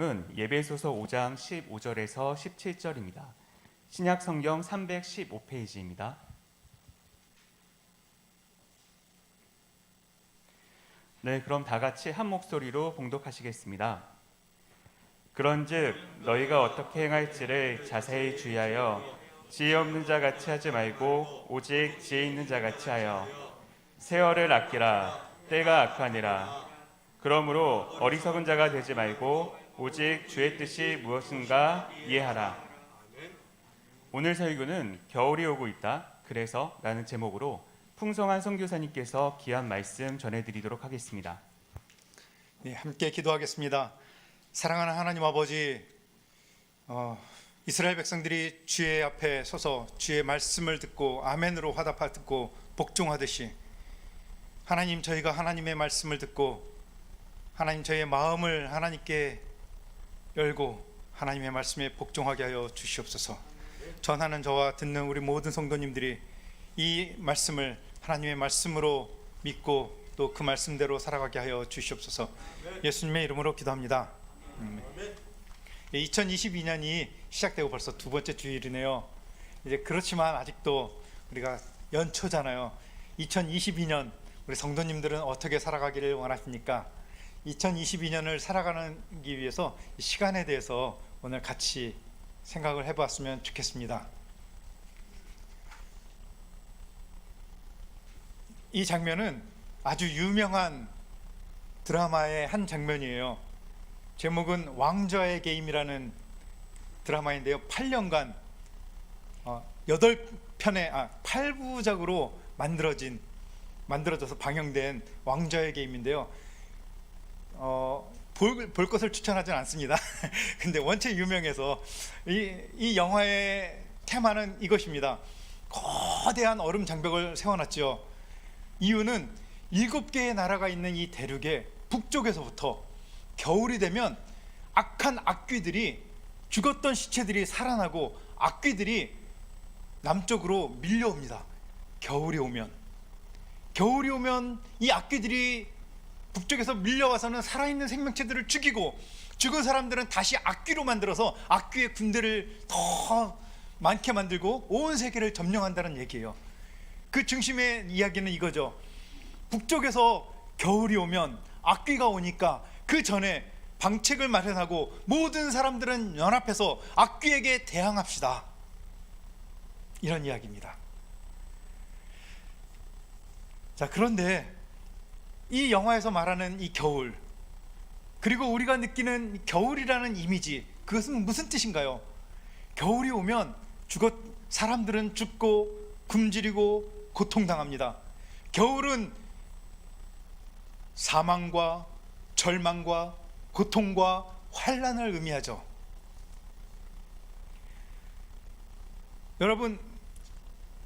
은 예배소서 5장 15절에서 17절입니다. 신약 성경 315페이지입니다. 네, 그럼 다 같이 한 목소리로 봉독하시겠습니다. 그런즉 너희가 어떻게 행할지를 자세히 주의하여 지혜 없는 자 같이 하지 말고 오직 지혜 있는 자 같이 하여 세월을 아끼라. 때가 악하니라. 그러므로 어리석은 자가 되지 말고 오직 주의 뜻이 무엇인가 이해하라. 오늘 설교는 겨울이 오고 있다. 그래서 라는 제목으로 풍성한 선교사님께서 귀한 말씀 전해드리도록 하겠습니다. 네, 함께 기도하겠습니다. 사랑하는 하나님 아버지, 이스라엘 백성들이 주의 앞에 서서 주의 말씀을 듣고 아멘으로 화답하 듣고 복종하듯이 하나님, 저희가 하나님의 말씀을 듣고 하나님, 저희의 마음을 하나님께 열고 하나님의 말씀에 복종하게 하여 주시옵소서. 전하는 저와 듣는 우리 모든 성도님들이 이 말씀을 하나님의 말씀으로 믿고 또 그 말씀대로 살아가게 하여 주시옵소서. 예수님의 이름으로 기도합니다. 2022년이 시작되고 벌써 두 번째 주일이네요. 이제 그렇지만 아직도 우리가 연초잖아요. 2022년 우리 성도님들은 어떻게 살아가기를 원하십니까? 2022년을 살아가기 위해서 이 시간에 대해서 오늘 같이 생각을 해보았으면 좋겠습니다. 이 장면은 아주 유명한 드라마의 한 장면이에요. 제목은 왕좌의 게임이라는 드라마인데요. 8년간 8부작으로 만들어져서 방영된 왕좌의 게임인데요. 볼 것을 추천하지는 않습니다. 근데 원체 유명해서 이 영화의 테마는 이것입니다. 거대한 얼음 장벽을 세워놨죠. 이유는 7개의 나라가 있는 이 대륙의 북쪽에서부터 겨울이 되면 악한 악귀들이, 죽었던 시체들이 살아나고 악귀들이 남쪽으로 밀려옵니다. 겨울이 오면 이 악귀들이 북쪽에서 밀려와서는 살아있는 생명체들을 죽이고, 죽은 사람들은 다시 악귀로 만들어서 악귀의 군대를 더 많게 만들고 온 세계를 점령한다는 얘기예요. 그 중심의 이야기는 이거죠. 북쪽에서 겨울이 오면, 악귀가 오니까 그 전에 방책을 마련하고 모든 사람들은 연합해서 악귀에게 대항합시다, 이런 이야기입니다. 자, 그런데 이 영화에서 말하는 이 겨울, 그리고 우리가 느끼는 겨울이라는 이미지, 그것은 무슨 뜻인가요? 겨울이 오면 사람들은 죽고 굶주리고 고통당합니다. 겨울은 사망과 절망과 고통과 환난을 의미하죠. 여러분,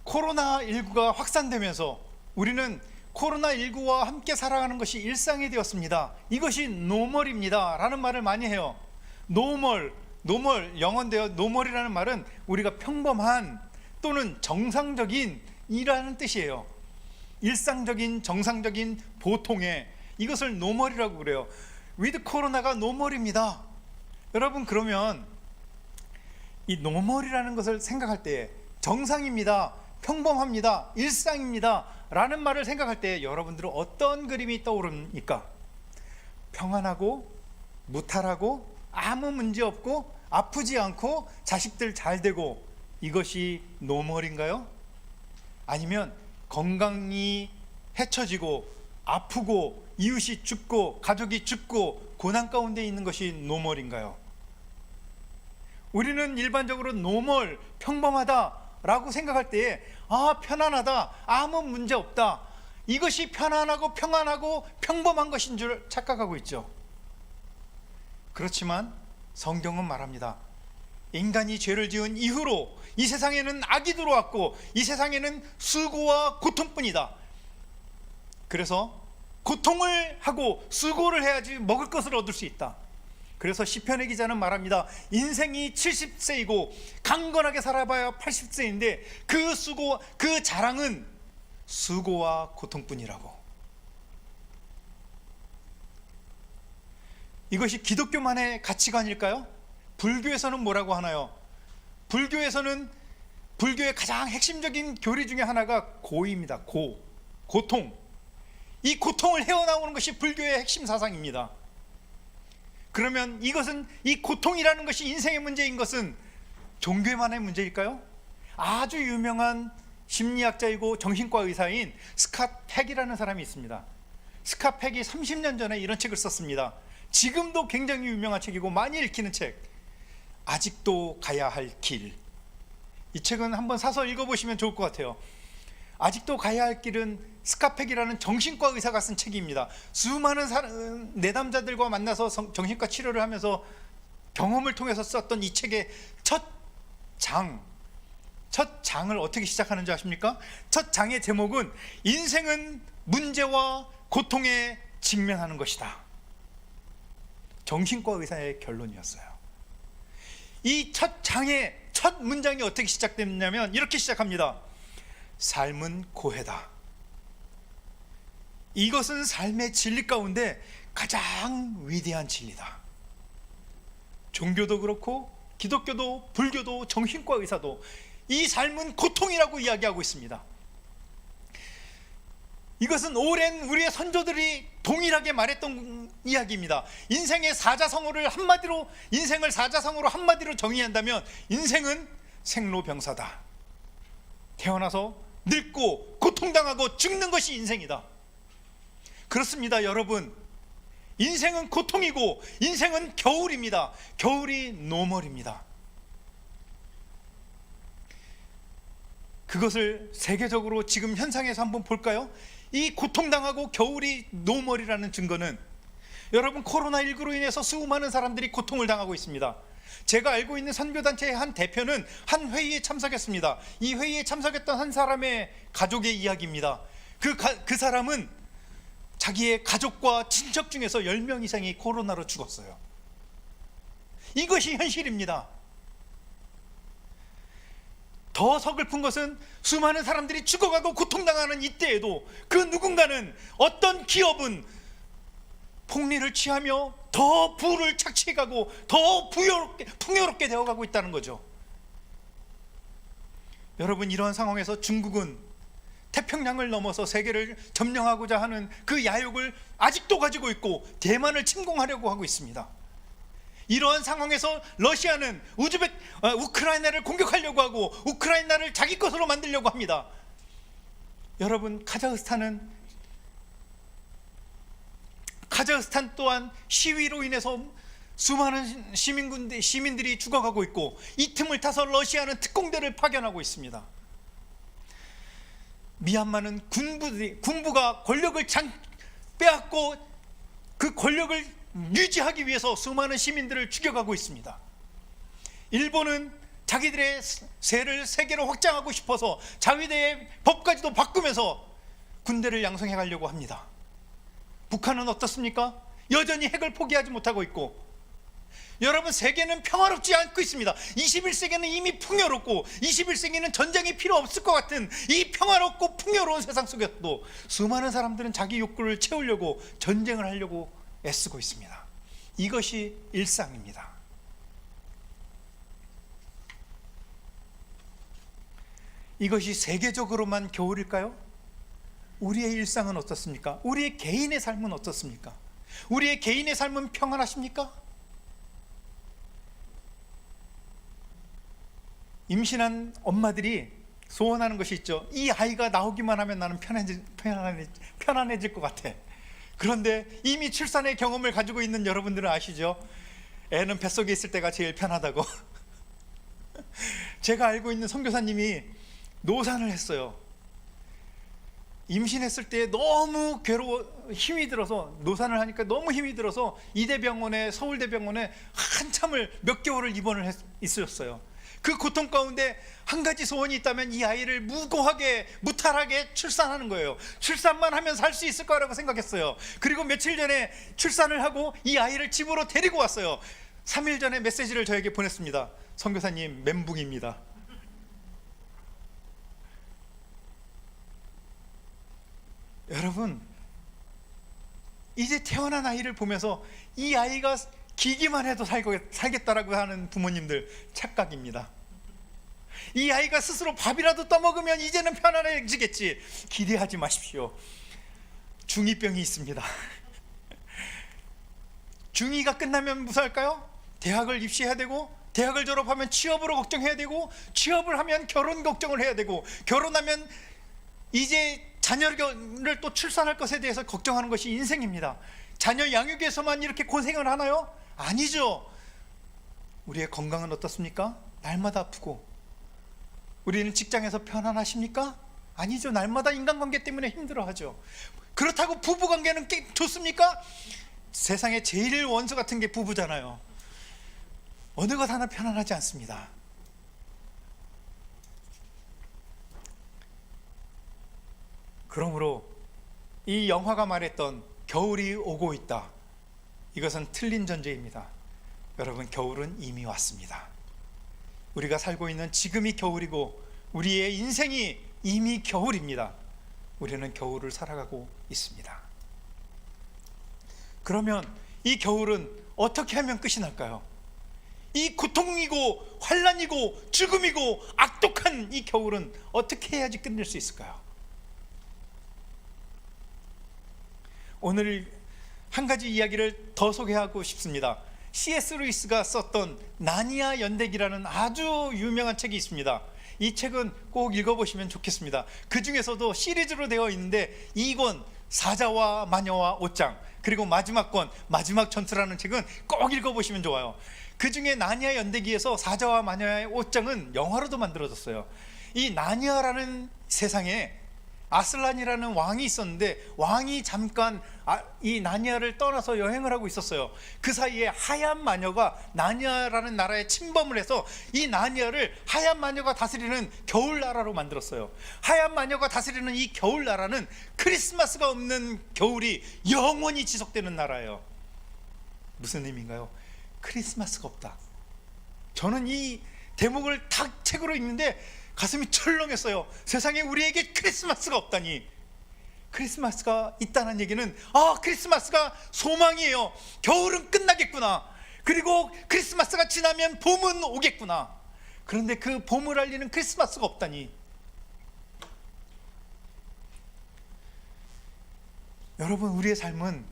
코로나19가 확산되면서 우리는 코로나19와 함께 살아가는 것이 일상이 되었습니다. 이것이 노멀입니다 라는 말을 많이 해요. 노멀, 영어인데요. 노멀이라는 말은 우리가 평범한 또는 정상적인 이라는 뜻이에요. 일상적인, 정상적인, 보통의, 이것을 노멀이라고 그래요. with 코로나가 노멀입니다. 여러분, 그러면 이 노멀이라는 것을 생각할 때, 정상입니다, 평범합니다, 일상입니다 라는 말을 생각할 때 여러분들은 어떤 그림이 떠오릅니까? 평안하고 무탈하고 아무 문제 없고 아프지 않고 자식들 잘 되고, 이것이 노멀인가요? 아니면 건강이 해쳐지고 아프고 이웃이 죽고 가족이 죽고 고난 가운데 있는 것이 노멀인가요? 우리는 일반적으로 노멀, 평범하다 라고 생각할 때에 편안하다, 아무 문제 없다, 이것이 편안하고 평안하고 평범한 것인 줄 착각하고 있죠. 그렇지만 성경은 말합니다. 인간이 죄를 지은 이후로 이 세상에는 악이 들어왔고 이 세상에는 수고와 고통뿐이다. 그래서 고통을 하고 수고를 해야지 먹을 것을 얻을 수 있다. 그래서 시편의 기자는 말합니다. 인생이 70세이고 강건하게 살아봐야 80세인데 그 자랑은 수고와 고통뿐이라고. 이것이 기독교만의 가치관일까요? 불교에서는 뭐라고 하나요? 불교에서는 불교의 가장 핵심적인 교리 중에 하나가 고입니다. 고통. 이 고통을 헤어나오는 것이 불교의 핵심 사상입니다. 그러면 이것은, 이 고통이라는 것이 인생의 문제인 것은 종교만의 문제일까요? 아주 유명한 심리학자이고 정신과 의사인 스캇 팩이라는 사람이 있습니다. 스캇 팩이 30년 전에 이런 책을 썼습니다. 지금도 굉장히 유명한 책이고 많이 읽히는 책, 아직도 가야 할 길. 이 책은 한번 사서 읽어보시면 좋을 것 같아요. 아직도 가야 할 길은 스캇 팩이라는 정신과 의사가 쓴 책입니다. 수많은 내담자들과 만나서 정신과 치료를 하면서 경험을 통해서 썼던 이 책의 첫 장을 어떻게 시작하는지 아십니까? 첫 장의 제목은 인생은 문제와 고통에 직면하는 것이다. 정신과 의사의 결론이었어요. 이 첫 장의 첫 문장이 어떻게 시작됐냐면 이렇게 시작합니다. 삶은 고해다. 이것은 삶의 진리 가운데 가장 위대한 진리다. 종교도 그렇고 기독교도 불교도 정신과 의사도 이 삶은 고통이라고 이야기하고 있습니다. 이것은 오랜 우리의 선조들이 동일하게 말했던 이야기입니다. 인생의 사자성어를 한마디로, 인생을 사자성어로 한마디로 정의한다면 인생은 생로병사다. 태어나서 늙고 고통당하고 죽는 것이 인생이다. 그렇습니다, 여러분. 인생은 고통이고 인생은 겨울입니다. 겨울이 노멀입니다. 그것을 세계적으로 지금 현상에서 한번 볼까요? 이 고통당하고 겨울이 노멀이라는 증거는, 여러분, 코로나19로 인해서 수많은 사람들이 고통을 당하고 있습니다. 제가 알고 있는 선교단체의 한 대표는 한 회의에 참석했습니다. 이 회의에 참석했던 한 사람의 가족의 이야기입니다. 그 사람은 자기의 가족과 친척 중에서 10명 이상이 코로나로 죽었어요. 이것이 현실입니다. 더 서글픈 것은 수많은 사람들이 죽어가고 고통당하는 이때에도 그 누군가는, 어떤 기업은 폭리를 취하며 더 부를 착취해가고 더 풍요롭게 되어가고 있다는 거죠. 여러분, 이러한 상황에서 중국은 태평양을 넘어서 세계를 점령하고자 하는 그 야욕을 아직도 가지고 있고 대만을 침공하려고 하고 있습니다. 이러한 상황에서 러시아는 우크라이나를 공격하려고 하고 우크라이나를 자기 것으로 만들려고 합니다. 여러분, 카자흐스탄 또한 시위로 인해서 수많은 시민들이 죽어가고 있고, 이 틈을 타서 러시아는 특공대를 파견하고 있습니다. 미얀마는 군부가 권력을 빼앗고 그 권력을 유지하기 위해서 수많은 시민들을 죽여가고 있습니다. 일본은 자기들의 세를 세계로 확장하고 싶어서 자위대의 법까지도 바꾸면서 군대를 양성해 가려고 합니다. 북한은 어떻습니까? 여전히 핵을 포기하지 못하고 있고, 여러분, 세계는 평화롭지 않고 있습니다. 21세기는 이미 풍요롭고 21세기는 전쟁이 필요 없을 것 같은 이 평화롭고 풍요로운 세상 속에서도 수많은 사람들은 자기 욕구를 채우려고 전쟁을 하려고 애쓰고 있습니다. 이것이 일상입니다. 이것이 세계적으로만 겨울일까요? 우리의 일상은 어떻습니까? 우리의 개인의 삶은 어떻습니까? 우리의 개인의 삶은 평안하십니까? 임신한 엄마들이 소원하는 것이 있죠. 이 아이가 나오기만 하면 나는 편안해질 것 같아. 그런데 이미 출산의 경험을 가지고 있는 여러분들은 아시죠? 애는 뱃속에 있을 때가 제일 편하다고. 제가 알고 있는 선교사님이 노산을 했어요. 임신했을 때 너무 힘이 들어서, 노산을 하니까 너무 힘이 들어서 이대병원에, 서울대병원에 한참을 몇 개월을 입원을 있으셨어요. 그 고통 가운데 한 가지 소원이 있다면 이 아이를 무탈하게 출산하는 거예요. 출산만 하면 살 수 있을 거라고 생각했어요. 그리고 며칠 전에 출산을 하고 이 아이를 집으로 데리고 왔어요. 3일 전에 메시지를 저에게 보냈습니다. 선교사님, 멘붕입니다. 여러분, 이제 태어난 아이를 보면서 이 아이가 기기만 해도 살겠다라고 하는 부모님들 착각입니다. 이 아이가 스스로 밥이라도 떠먹으면 이제는 편안해지겠지, 기대하지 마십시오. 중2병이 있습니다. 중2가 끝나면 무사할까요? 대학을 입시해야 되고, 대학을 졸업하면 취업으로 걱정해야 되고, 취업을 하면 결혼 걱정을 해야 되고, 결혼하면 이제 자녀를 또 출산할 것에 대해서 걱정하는 것이 인생입니다. 자녀 양육에서만 이렇게 고생을 하나요? 아니죠. 우리의 건강은 어떻습니까? 날마다 아프고. 우리는 직장에서 편안하십니까? 아니죠. 날마다 인간관계 때문에 힘들어하죠. 그렇다고 부부관계는 좋습니까? 세상에 제일 원수 같은 게 부부잖아요. 어느 것 하나 편안하지 않습니다. 그러므로 이 영화가 말했던 겨울이 오고 있다, 이것은 틀린 전제입니다. 여러분, 겨울은 이미 왔습니다. 우리가 살고 있는 지금이 겨울이고 우리의 인생이 이미 겨울입니다. 우리는 겨울을 살아가고 있습니다. 그러면 이 겨울은 어떻게 하면 끝이 날까요? 이 고통이고 환난이고 죽음이고 악독한 이 겨울은 어떻게 해야지 끝낼 수 있을까요? 오늘 한 가지 이야기를 더 소개하고 싶습니다. C.S. 루이스가 썼던 나니아 연대기라는 아주 유명한 책이 있습니다. 이 책은 꼭 읽어보시면 좋겠습니다. 그 중에서도 시리즈로 되어 있는데 2권 사자와 마녀와 옷장, 그리고 마지막 권 마지막 전투라는 책은 꼭 읽어보시면 좋아요. 그 중에 나니아 연대기에서 사자와 마녀의 옷장은 영화로도 만들어졌어요. 이 나니아라는 세상에 아슬란이라는 왕이 있었는데, 왕이 잠깐 이 나니아를 떠나서 여행을 하고 있었어요. 그 사이에 하얀 마녀가 나니아라는 나라에 침범을 해서 이 나니아를 하얀 마녀가 다스리는 겨울 나라로 만들었어요. 하얀 마녀가 다스리는 이 겨울 나라는 크리스마스가 없는 겨울이 영원히 지속되는 나라예요. 무슨 의미인가요? 크리스마스가 없다. 저는 이 대목을 다 책으로 읽는데 가슴이 철렁했어요. 세상에 우리에게 크리스마스가 없다니. 크리스마스가 있다는 얘기는, 크리스마스가 소망이에요. 겨울은 끝나겠구나. 그리고 크리스마스가 지나면 봄은 오겠구나. 그런데 그 봄을 알리는 크리스마스가 없다니. 여러분, 우리의 삶은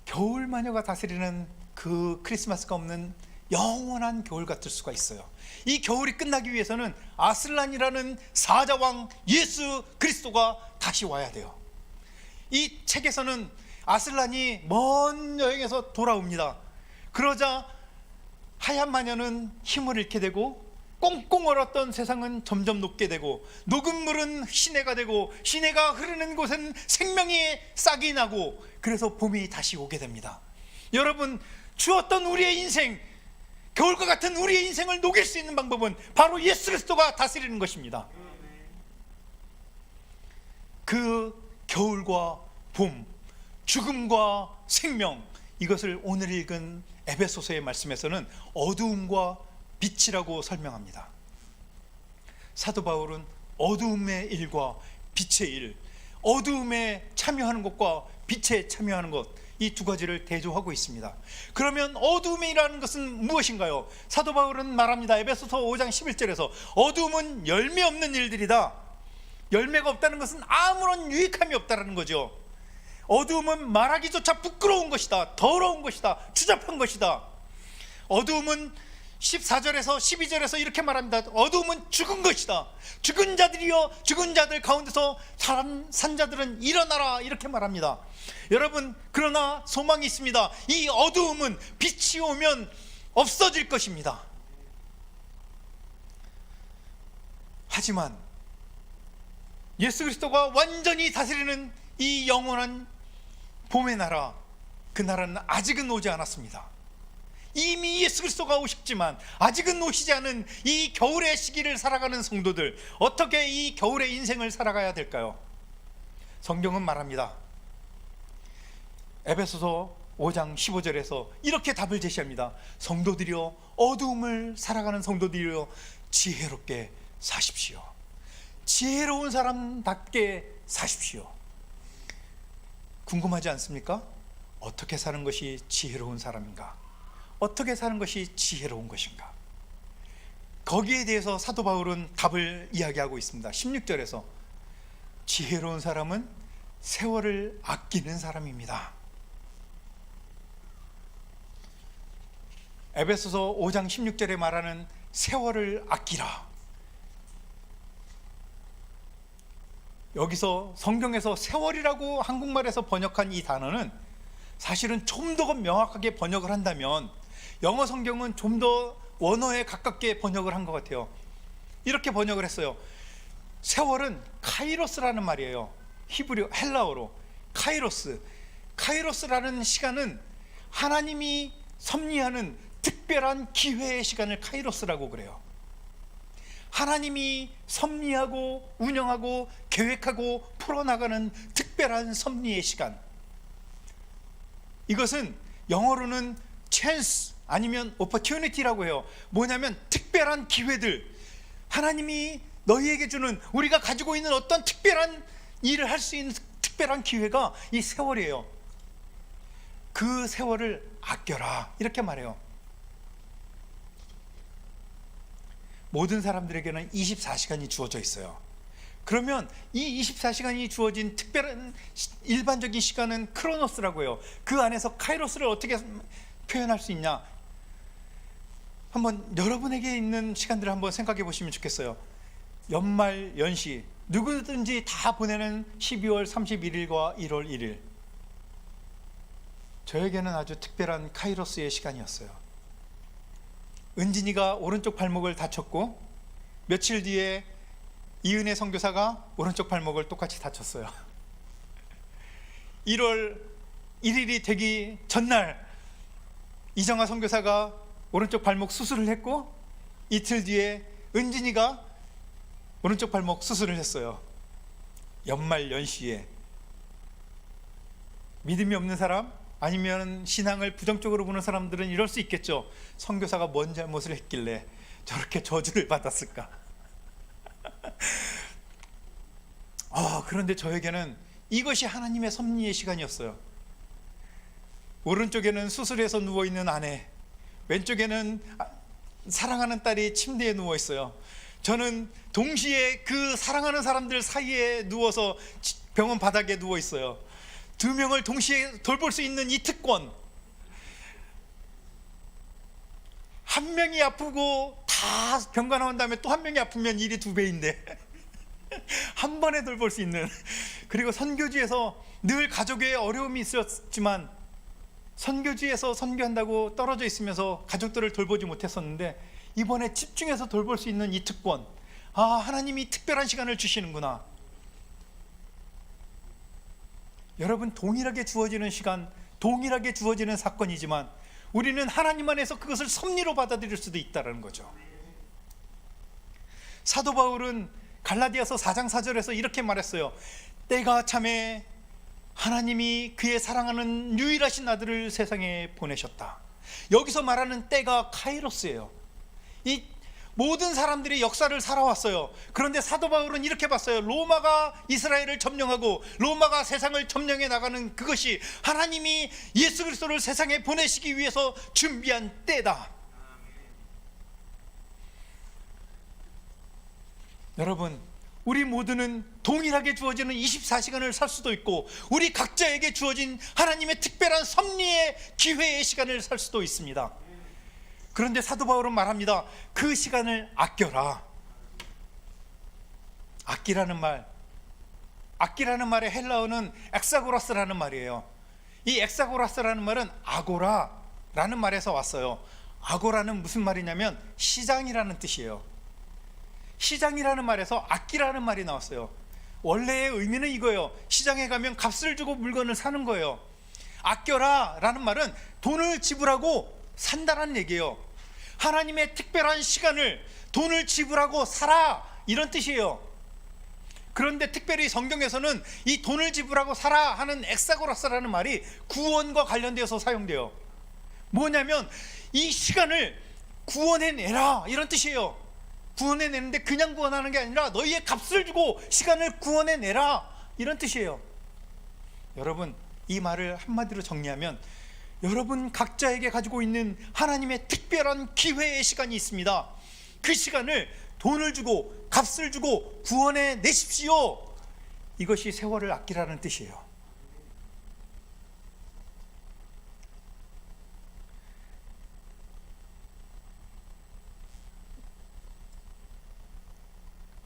겨울 마녀가 다스리는 그 크리스마스가 없는 영원한 겨울 같을 수가 있어요. 이 겨울이 끝나기 위해서는 아슬란이라는 사자왕 예수 그리스도가 다시 와야 돼요. 이 책에서는 아슬란이 먼 여행에서 돌아옵니다. 그러자 하얀 마녀는 힘을 잃게 되고, 꽁꽁 얼었던 세상은 점점 녹게 되고, 녹은 물은 시내가 되고, 시내가 흐르는 곳은 생명의 싹이 나고, 그래서 봄이 다시 오게 됩니다. 여러분, 주었던 우리의 인생, 겨울과 같은 우리의 인생을 녹일 수 있는 방법은 바로 예수 그리스도가 다스리는 것입니다. 그 겨울과 봄, 죽음과 생명, 이것을 오늘 읽은 에베소서의 말씀에서는 어두움과 빛이라고 설명합니다. 사도 바울은 어두움의 일과 빛의 일, 어두움에 참여하는 것과 빛에 참여하는 것, 이 두 가지를 대조하고 있습니다. 그러면 어두움의 일이라는 것은 무엇인가요? 사도 바울은 말합니다. 에베소서 5장 11절에서 어두움은 열매 없는 일들이다. 열매가 없다는 것은 아무런 유익함이 없다는 거죠. 어두움은 말하기조차 부끄러운 것이다, 더러운 것이다, 추잡한 것이다. 어두움은 14절에서 12절에서 이렇게 말합니다. 어두움은 죽은 것이다. 죽은 자들이여, 죽은 자들 가운데서 산 자들은 일어나라, 이렇게 말합니다. 여러분, 그러나 소망이 있습니다. 이 어두움은 빛이 오면 없어질 것입니다. 하지만 예수 그리스도가 완전히 다스리는 이 영원한 봄의 나라, 그 나라는 아직은 오지 않았습니다. 이미 예수 그리스도가 오셨지만 아직은 오시지 않은 이 겨울의 시기를 살아가는 성도들, 어떻게 이 겨울의 인생을 살아가야 될까요? 성경은 말합니다. 에베소서 5장 15절에서 이렇게 답을 제시합니다. 성도들이여, 어두움을 살아가는 성도들이여, 지혜롭게 사십시오. 지혜로운 사람답게 사십시오. 궁금하지 않습니까? 어떻게 사는 것이 지혜로운 사람인가? 어떻게 사는 것이 지혜로운 것인가? 거기에 대해서 사도 바울은 답을 이야기하고 있습니다. 16절에서 지혜로운 사람은 세월을 아끼는 사람입니다. 에베소서 5장 16절에 말하는 세월을 아끼라. 여기서 성경에서 세월이라고 한국말에서 번역한 이 단어는 사실은 좀 더 명확하게 번역을 한다면 영어 성경은 좀 더 원어에 가깝게 번역을 한 것 같아요. 이렇게 번역을 했어요. 세월은 카이로스라는 말이에요. 히브리 헬라어로 카이로스. 카이로스라는 시간은 하나님이 섭리하는 특별한 기회의 시간을 카이로스라고 그래요. 하나님이 섭리하고 운영하고 계획하고 풀어나가는 특별한 섭리의 시간. 이것은 영어로는 chance 아니면 opportunity라고 해요. 뭐냐면 특별한 기회들, 하나님이 너희에게 주는, 우리가 가지고 있는 어떤 특별한 일을 할 수 있는 특별한 기회가 이 세월이에요. 그 세월을 아껴라, 이렇게 말해요. 모든 사람들에게는 24시간이 주어져 있어요. 그러면 이 24시간이 주어진 특별한 일반적인 시간은 크로노스라고 해요. 그 안에서 카이로스를 어떻게 표현할 수 있냐? 한번 여러분에게 있는 시간들을 한번 생각해 보시면 좋겠어요. 연말 연시, 누구든지 다 보내는 12월 31일과 1월 1일, 저에게는 아주 특별한 카이로스의 시간이었어요. 은진이가 오른쪽 발목을 다쳤고 며칠 뒤에 이은혜 선교사가 오른쪽 발목을 똑같이 다쳤어요. 1월 1일이 되기 전날 이정아 선교사가 오른쪽 발목 수술을 했고 이틀 뒤에 은진이가 오른쪽 발목 수술을 했어요. 연말 연시에 믿음이 없는 사람, 아니면 신앙을 부정적으로 보는 사람들은 이럴 수 있겠죠. 선교사가 뭔 잘못을 했길래 저렇게 저주를 받았을까? 그런데 저에게는 이것이 하나님의 섭리의 시간이었어요. 오른쪽에는 수술해서 누워있는 아내, 왼쪽에는 사랑하는 딸이 침대에 누워있어요. 저는 동시에 그 사랑하는 사람들 사이에 누워서 병원 바닥에 누워있어요. 두 명을 동시에 돌볼 수 있는 이 특권, 한 명이 아프고 다 병가 나온 다음에 또 한 명이 아프면 일이 2배인데 한 번에 돌볼 수 있는. 그리고 선교지에서 늘 가족의 어려움이 있었지만 선교지에서 선교한다고 떨어져 있으면서 가족들을 돌보지 못했었는데 이번에 집중해서 돌볼 수 있는 이 특권, 하나님이 특별한 시간을 주시는구나. 여러분, 동일하게 주어지는 시간, 동일하게 주어지는 사건이지만 우리는 하나님 안에서 그것을 섭리로 받아들일 수도 있다는 거죠. 사도 바울은 갈라디아서 4장 4절에서 이렇게 말했어요. 때가 참에 하나님이 그의 사랑하는 유일하신 아들을 세상에 보내셨다. 여기서 말하는 때가 카이로스예요. 이 모든 사람들이 역사를 살아왔어요. 그런데 사도 바울은 이렇게 봤어요. 로마가 이스라엘을 점령하고 로마가 세상을 점령해 나가는 그것이 하나님이 예수 그리스도를 세상에 보내시기 위해서 준비한 때다. 여러분, 우리 모두는 동일하게 주어지는 24시간을 살 수도 있고 우리 각자에게 주어진 하나님의 특별한 섭리의 기회의 시간을 살 수도 있습니다. 그런데 사도 바울은 말합니다. 그 시간을 아껴라. 아끼라는 말의 헬라어는 엑사고라스라는 말이에요. 이 엑사고라스라는 말은 아고라라는 말에서 왔어요. 아고라는 무슨 말이냐면 시장이라는 뜻이에요. 시장이라는 말에서 아끼라는 말이 나왔어요. 원래의 의미는 이거예요. 시장에 가면 값을 주고 물건을 사는 거예요. 아껴라 라는 말은 돈을 지불하고 산다는 얘기예요. 하나님의 특별한 시간을 돈을 지불하고 살아, 이런 뜻이에요. 그런데 특별히 성경에서는 이 돈을 지불하고 살아 하는 엑사고라스라는 말이 구원과 관련되어서 사용돼요. 뭐냐면 이 시간을 구원해내라, 이런 뜻이에요. 구원해내는데 그냥 구원하는 게 아니라 너희의 값을 주고 시간을 구원해내라, 이런 뜻이에요. 여러분, 이 말을 한마디로 정리하면 여러분 각자에게 가지고 있는 하나님의 특별한 기회의 시간이 있습니다. 그 시간을 돈을 주고 값을 주고 구원해 내십시오. 이것이 세월을 아끼라는 뜻이에요.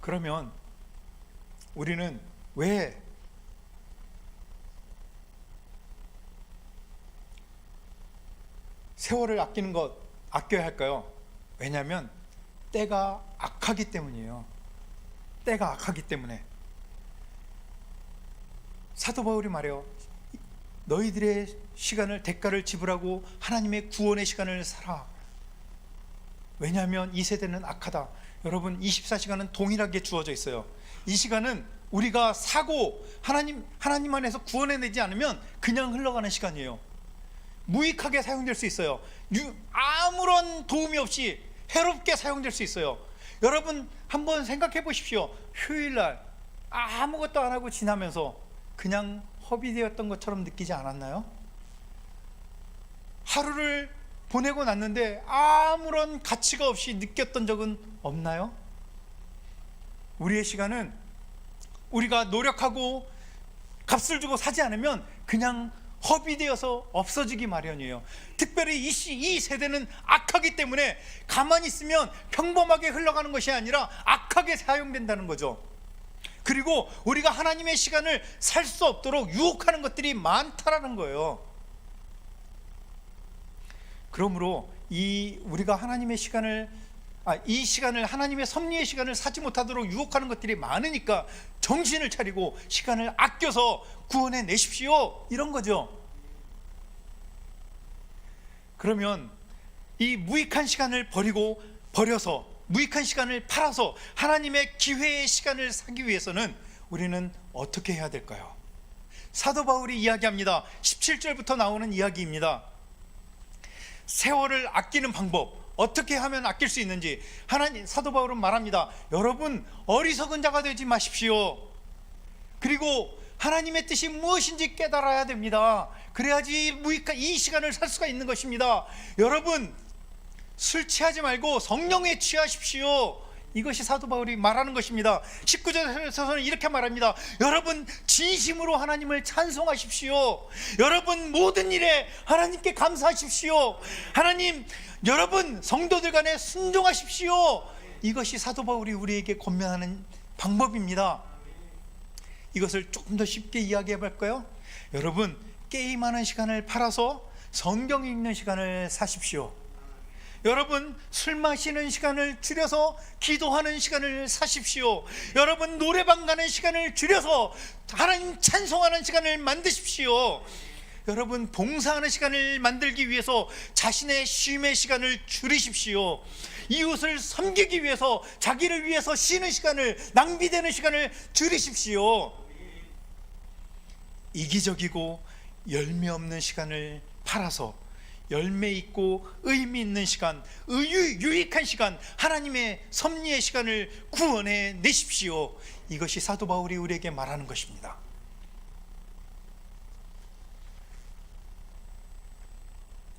그러면 우리는 왜 세월을 아끼는 것 아껴야 할까요? 왜냐하면 때가 악하기 때문이에요. 때가 악하기 때문에. 사도 바울이 말해요. 너희들의 시간을 대가를 지불하고 하나님의 구원의 시간을 살아. 왜냐하면 이 세대는 악하다. 여러분 24시간은 동일하게 주어져 있어요. 이 시간은 우리가 사고 하나님 안에서 구원해내지 않으면 그냥 흘러가는 시간이에요. 무익하게 사용될 수 있어요. 아무런 도움이 없이 해롭게 사용될 수 있어요. 여러분 한번 생각해 보십시오. 휴일날 아무것도 안 하고 지나면서 그냥 허비되었던 것처럼 느끼지 않았나요? 하루를 보내고 났는데 아무런 가치가 없이 느꼈던 적은 없나요? 우리의 시간은 우리가 노력하고 값을 주고 사지 않으면 그냥 허비되어서 없어지기 마련이에요. 특별히 이 세대는 악하기 때문에 가만히 있으면 평범하게 흘러가는 것이 아니라 악하게 사용된다는 거죠. 그리고 우리가 하나님의 시간을 살 수 없도록 유혹하는 것들이 많다라는 거예요. 그러므로 우리가 하나님의 시간을 이 시간을 하나님의 섭리의 시간을 사지 못하도록 유혹하는 것들이 많으니까 정신을 차리고 시간을 아껴서 구원해 내십시오, 이런 거죠. 그러면 이 무익한 시간을 버려서 무익한 시간을 팔아서 하나님의 기회의 시간을 사기 위해서는 우리는 어떻게 해야 될까요? 사도 바울이 이야기합니다. 17절부터 나오는 이야기입니다. 세월을 아끼는 방법, 어떻게 하면 아낄 수 있는지 사도 바울은 말합니다. 여러분 어리석은 자가 되지 마십시오. 그리고 하나님의 뜻이 무엇인지 깨달아야 됩니다. 그래야지 무익한 이 시간을 살 수가 있는 것입니다. 여러분 술 취하지 말고 성령에 취하십시오. 이것이 사도 바울이 말하는 것입니다. 19절에서는 이렇게 말합니다. 여러분 진심으로 하나님을 찬송하십시오. 여러분 모든 일에 하나님께 감사하십시오. 여러분 성도들 간에 순종하십시오. 이것이 사도 바울이 우리에게 권면하는 방법입니다. 이것을 조금 더 쉽게 이야기해 볼까요? 여러분 게임하는 시간을 팔아서 성경 읽는 시간을 사십시오. 여러분 술 마시는 시간을 줄여서 기도하는 시간을 사십시오. 여러분 노래방 가는 시간을 줄여서 하나님 찬송하는 시간을 만드십시오. 여러분 봉사하는 시간을 만들기 위해서 자신의 쉼의 시간을 줄이십시오. 이웃을 섬기기 위해서 자기를 위해서 쉬는 시간을, 낭비되는 시간을 줄이십시오. 이기적이고 열매 없는 시간을 팔아서 열매 있고 의미 있는 시간, 유익한 시간, 하나님의 섭리의 시간을 구원해 내십시오. 이것이 사도 바울이 우리에게 말하는 것입니다.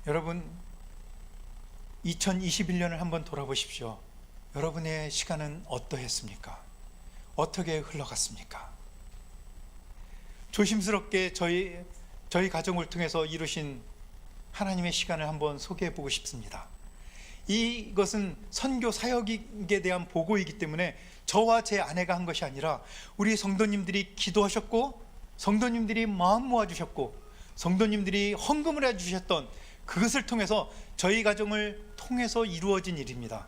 여러분 2021년을 한번 돌아보십시오. 여러분의 시간은 어떠했습니까? 어떻게 흘러갔습니까? 조심스럽게 저희 가정을 통해서 이루신 하나님의 시간을 한번 소개해 보고 싶습니다. 이것은 선교 사역에 대한 보고이기 때문에 저와 제 아내가 한 것이 아니라 우리 성도님들이 기도하셨고 성도님들이 마음 모아주셨고 성도님들이 헌금을 해주셨던 그것을 통해서 저희 가정을 통해서 이루어진 일입니다.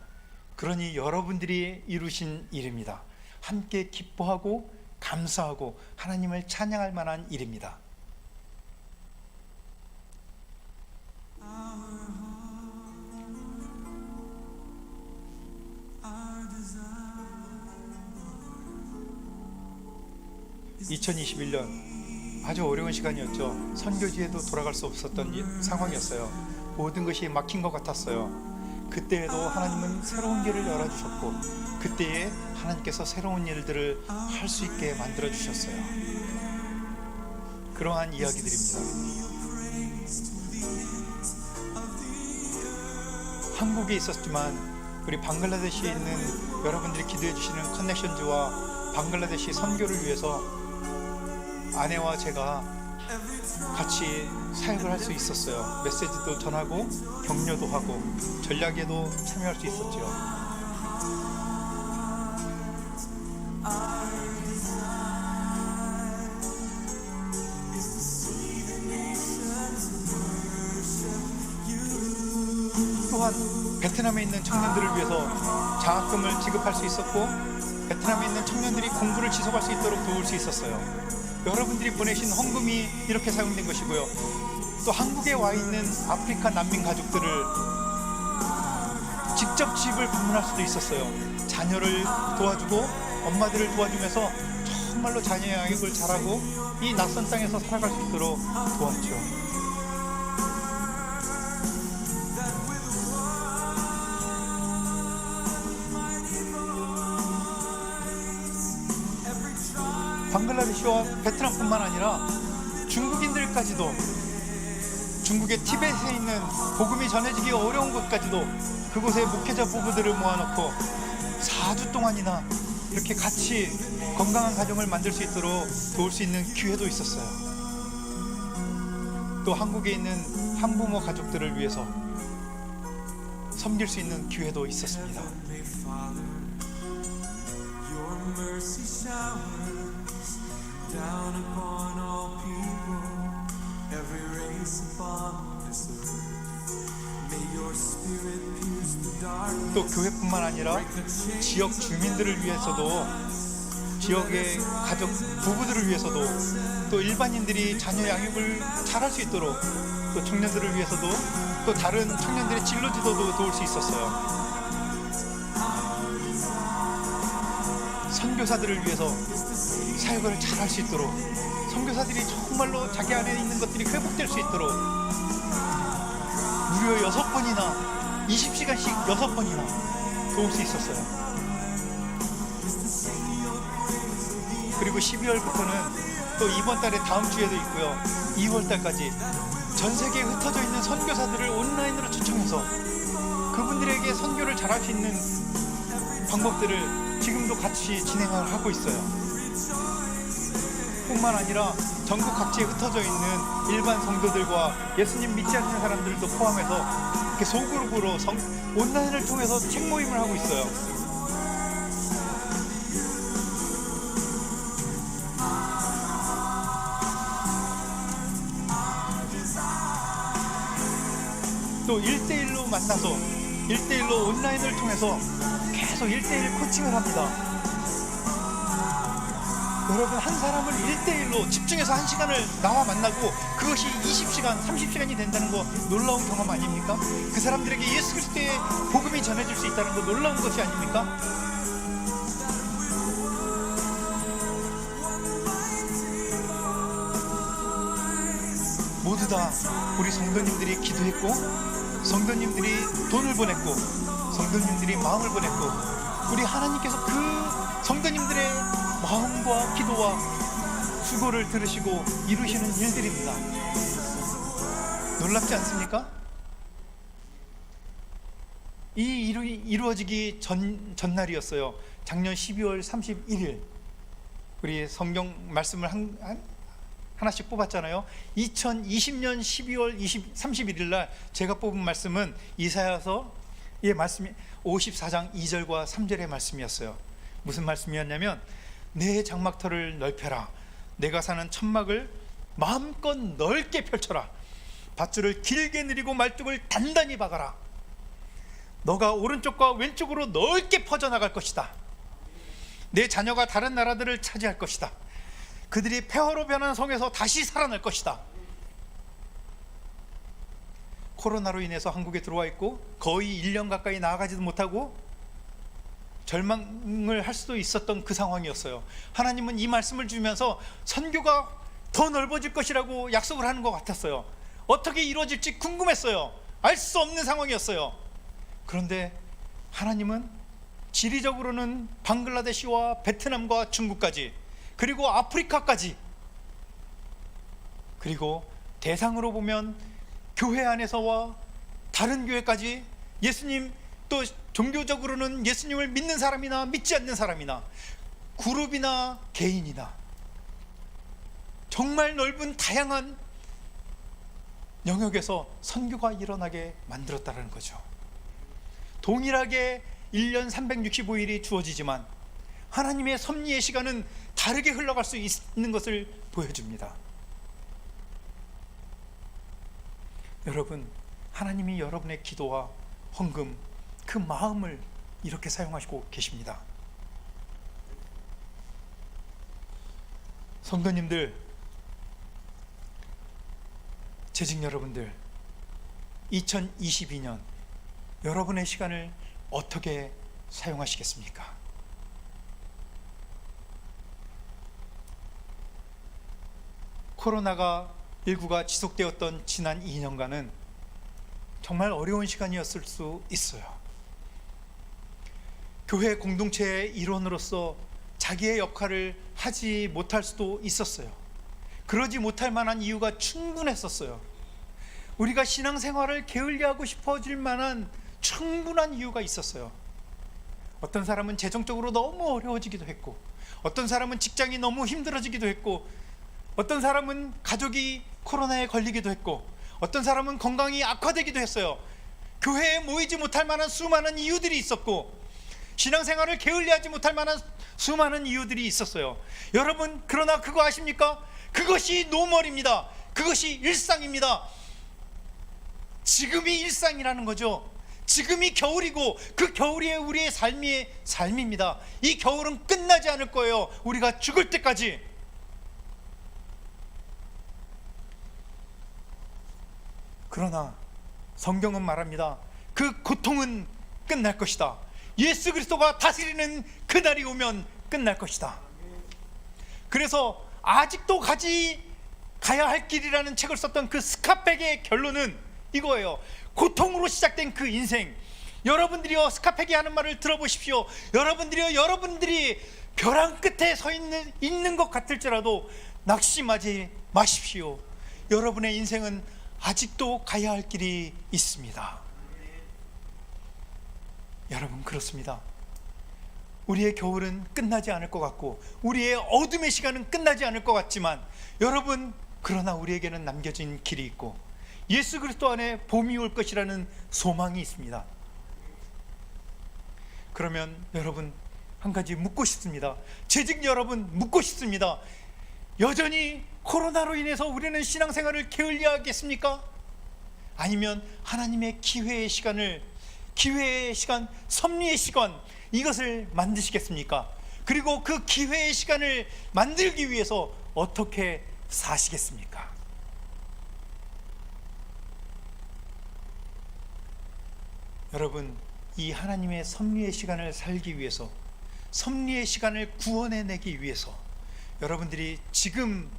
그러니 여러분들이 이루신 일입니다. 함께 기뻐하고 감사하고 하나님을 찬양할 만한 일입니다. (2021년) 아주 어려운 시간이었죠. 선교지에도 돌아갈 수 없었던 상황이었어요. 모든 것이 막힌 것 같았어요. 그때에도 하나님은 새로운 길을 열어주셨고 그때에 하나님께서 새로운 일들을 할 수 있게 만들어주셨어요. 그러한 이야기들입니다. 한국에 있었지만 우리 방글라데시에 있는 여러분들이 기도해 주시는 커넥션즈와 방글라데시 선교를 위해서 아내와 제가 같이 사역을 할 수 있었어요. 메시지도 전하고 격려도 하고 전략에도 참여할 수 있었죠. 또한 베트남에 있는 청년들을 위해서 장학금을 지급할 수 있었고, 베트남에 있는 청년들이 공부를 지속할 수 있도록 도울 수 있었어요. 여러분들이 보내신 헌금이 이렇게 사용된 것이고요. 또 한국에 와 있는 아프리카 난민 가족들을 직접 집을 방문할 수도 있었어요. 자녀를 도와주고 엄마들을 도와주면서 정말로 자녀 양육을 잘하고 이 낯선 땅에서 살아갈 수 있도록 도왔죠. 방글라데시와 베트남뿐만 아니라 중국인들까지도, 중국의 티벳에 있는 복음이 전해지기 어려운 곳까지도 그곳에 목회자 부부들을 모아놓고 4주 동안이나 이렇게 같이 건강한 가정을 만들 수 있도록 도울 수 있는 기회도 있었어요. 또 한국에 있는 한부모 가족들을 위해서 섬길 수 있는 기회도 있었습니다. Down upon all people, every race upon this earth. May your spirit pierce the dark. 또 교회뿐만 아니라 지역 주민들을 위해서도, 지역의 가족 부부들을 위해서도, 또 일반인들이 자녀 양육을 잘할 수 있도록, 또 청년들을 위해서도, 또 다른 청년들의 진로 지도도 도울 수 있었어요. 선교사들을 위해서 사역을 잘할 수 있도록, 선교사들이 정말로 자기 안에 있는 것들이 회복될 수 있도록 무려 6번이나 20시간씩 6번이나 도울 수 있었어요. 그리고 12월부터는 또 이번 달에 다음 주에도 있고요, 2월 달까지 전 세계에 흩어져 있는 선교사들을 온라인으로 초청해서 그분들에게 선교를 잘할 수 있는 방법들을 지금도 같이 진행을 하고 있어요. 뿐만 아니라 전국 각지에 흩어져 있는 일반 성도들과 예수님 믿지 않는 사람들도 포함해서 이렇게 소그룹으로 온라인을 통해서 책 모임을 하고 있어요. 또 1대1로 만나서 1대1로 온라인을 통해서 계속 1대1 코칭을 합니다. 여러분, 한 사람을 1대1로 집중해서 1시간을 나와 만나고 그것이 20시간, 30시간이 된다는 거 놀라운 경험 아닙니까? 그 사람들에게 예수 그리스도의 복음이 전해질 수 있다는 거 놀라운 것이 아닙니까? 모두 다 우리 성도님들이 기도했고, 성도님들이 돈을 보냈고, 성도님들이 마음을 보냈고, 우리 하나님께서 그 성도님들의 마음과 기도와 수고를 들으시고 이루시는 일들입니다. 놀랍지 않습니까? 이 이루어지기 전날이었어요. 작년 12월 31일 우리 성경 말씀을 하나씩 뽑았잖아요. 2020년 12월 31일 날 제가 뽑은 말씀은 이사야서의 말씀이 54장 2절과 3절의 말씀이었어요. 무슨 말씀이었냐면, 내 장막터를 넓혀라, 내가 사는 천막을 마음껏 넓게 펼쳐라, 밧줄을 길게 내리고 말뚝을 단단히 박아라. 너가 오른쪽과 왼쪽으로 넓게 퍼져나갈 것이다. 내 자녀가 다른 나라들을 차지할 것이다. 그들이 폐허로 변한 성에서 다시 살아날 것이다. 코로나로 인해서 한국에 들어와 있고 거의 1년 가까이 나아가지도 못하고 절망을 할 수도 있었던 그 상황이었어요. 하나님은 이 말씀을 주면서 선교가 더 넓어질 것이라고 약속을 하는 것 같았어요. 어떻게 이루어질지 궁금했어요. 알 수 없는 상황이었어요. 그런데 하나님은 지리적으로는 방글라데시와 베트남과 중국까지, 그리고 아프리카까지 그리고 대상으로 보면 교회 안에서와 다른 교회까지 예수님, 또 종교적으로는 예수님을 믿는 사람이나 믿지 않는 사람이나 그룹이나 개인이나 정말 넓은 다양한 영역에서 선교가 일어나게 만들었다는 거죠. 동일하게 1년 365일이 주어지지만 하나님의 섭리의 시간은 다르게 흘러갈 수 있는 것을 보여줍니다. 여러분, 하나님이 여러분의 기도와 헌금, 그 마음을 이렇게 사용하시고 계십니다. 성도님들, 재직 여러분들, 2022년 여러분의 시간을 어떻게 사용하시겠습니까? 코로나가 19가 지속되었던 지난 2년간은 정말 어려운 시간이었을 수 있어요. 교회 공동체의 일원으로서 자기의 역할을 하지 못할 수도 있었어요. 그러지 못할 만한 이유가 충분했었어요. 우리가 신앙생활을 게을리하고 싶어질 만한 충분한 이유가 있었어요. 어떤 사람은 재정적으로 너무 어려워지기도 했고, 어떤 사람은 직장이 너무 힘들어지기도 했고, 어떤 사람은 가족이 코로나에 걸리기도 했고, 어떤 사람은 건강이 악화되기도 했어요. 교회에 모이지 못할 만한 수많은 이유들이 있었고, 신앙생활을 게을리하지 못할 만한 수많은 이유들이 있었어요. 여러분, 그러나 그거 아십니까? 그것이 노멀입니다. 그것이 일상입니다. 지금이 일상이라는 거죠. 지금이 겨울이고 그 겨울이 우리의 삶입니다. 이 겨울은 끝나지 않을 거예요. 우리가 죽을 때까지. 그러나 성경은 말합니다. 그 고통은 끝날 것이다. 예수 그리스도가 다스리는 그날이 오면 끝날 것이다. 그래서 아직도 가야 할 길이라는 책을 썼던 그 스카펙의 결론은 이거예요. 고통으로 시작된 그 인생, 여러분들이요, 스카펙이 하는 말을 들어보십시오. 여러분들이 벼랑 끝에 서 있는 것 같을지라도 낙심하지 마십시오. 여러분의 인생은 아직도 가야 할 길이 있습니다. 여러분, 그렇습니다. 우리의 겨울은 끝나지 않을 것 같고 우리의 어둠의 시간은 끝나지 않을 것 같지만, 여러분, 그러나 우리에게는 남겨진 길이 있고 예수 그리스도 안에 봄이 올 것이라는 소망이 있습니다. 그러면 여러분, 한 가지 묻고 싶습니다. 재직 여러분, 묻고 싶습니다. 여전히 코로나로 인해서 우리는 신앙생활을 게을리하겠습니까? 아니면 하나님의 기회의 시간, 섭리의 시간, 이것을 만드시겠습니까? 그리고 그 기회의 시간을 만들기 위해서 어떻게 사시겠습니까? 여러분, 이 하나님의 섭리의 시간을 살기 위해서, 섭리의 시간을 구원해내기 위해서 여러분들이 지금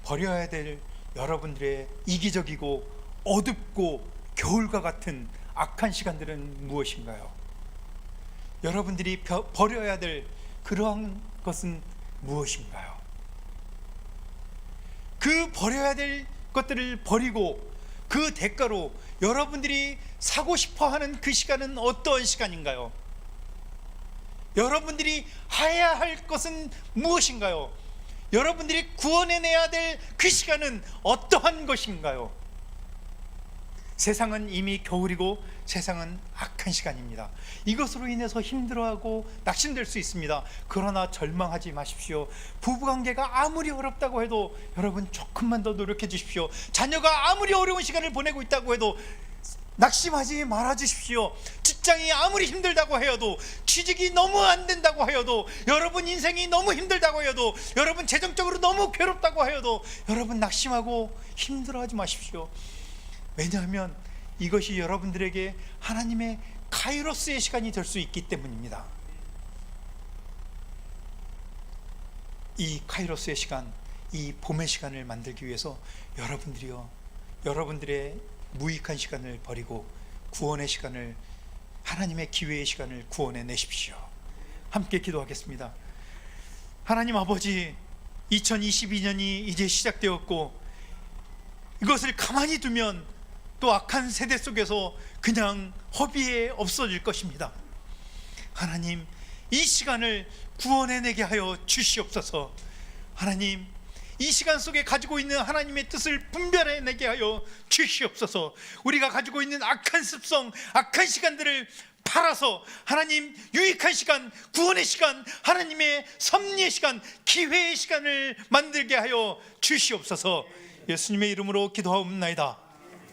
버려야 될 여러분들의 이기적이고 어둡고 겨울과 같은 악한 시간들은 무엇인가요? 여러분들이 버려야 될 그러한 것은 무엇인가요? 그 버려야 될 것들을 버리고 그 대가로 여러분들이 사고 싶어하는 그 시간은 어떠한 시간인가요? 여러분들이 해야 할 것은 무엇인가요? 여러분들이 구원해내야 될 그 시간은 어떠한 것인가요? 세상은 이미 겨울이고 세상은 악한 시간입니다. 이것으로 인해서 힘들어하고 낙심될 수 있습니다. 그러나 절망하지 마십시오. 부부관계가 아무리 어렵다고 해도 여러분, 조금만 더 노력해 주십시오. 자녀가 아무리 어려운 시간을 보내고 있다고 해도 낙심하지 말아 주십시오. 직장이 아무리 힘들다고 해도, 취직이 너무 안 된다고 해도, 여러분 인생이 너무 힘들다고 해도, 여러분 재정적으로 너무 괴롭다고 해도 여러분 낙심하고 힘들어하지 마십시오. 왜냐하면 이것이 여러분들에게 하나님의 카이로스의 시간이 될 수 있기 때문입니다. 이 카이로스의 시간, 이 봄의 시간을 만들기 위해서 여러분들이요, 여러분들의 무익한 시간을 버리고 구원의 시간을, 하나님의 기회의 시간을 구원해 내십시오. 함께 기도하겠습니다. 하나님 아버지, 2022년이 이제 시작되었고 이것을 가만히 두면 또 악한 세대 속에서 그냥 허비에 없어질 것입니다. 하나님, 이 시간을 구원해내게 하여 주시옵소서. 하나님, 이 시간 속에 가지고 있는 하나님의 뜻을 분별해내게 하여 주시옵소서. 우리가 가지고 있는 악한 습성, 악한 시간들을 팔아서 하나님 유익한 시간, 구원의 시간, 하나님의 섭리의 시간, 기회의 시간을 만들게 하여 주시옵소서. 예수님의 이름으로 기도하옵나이다.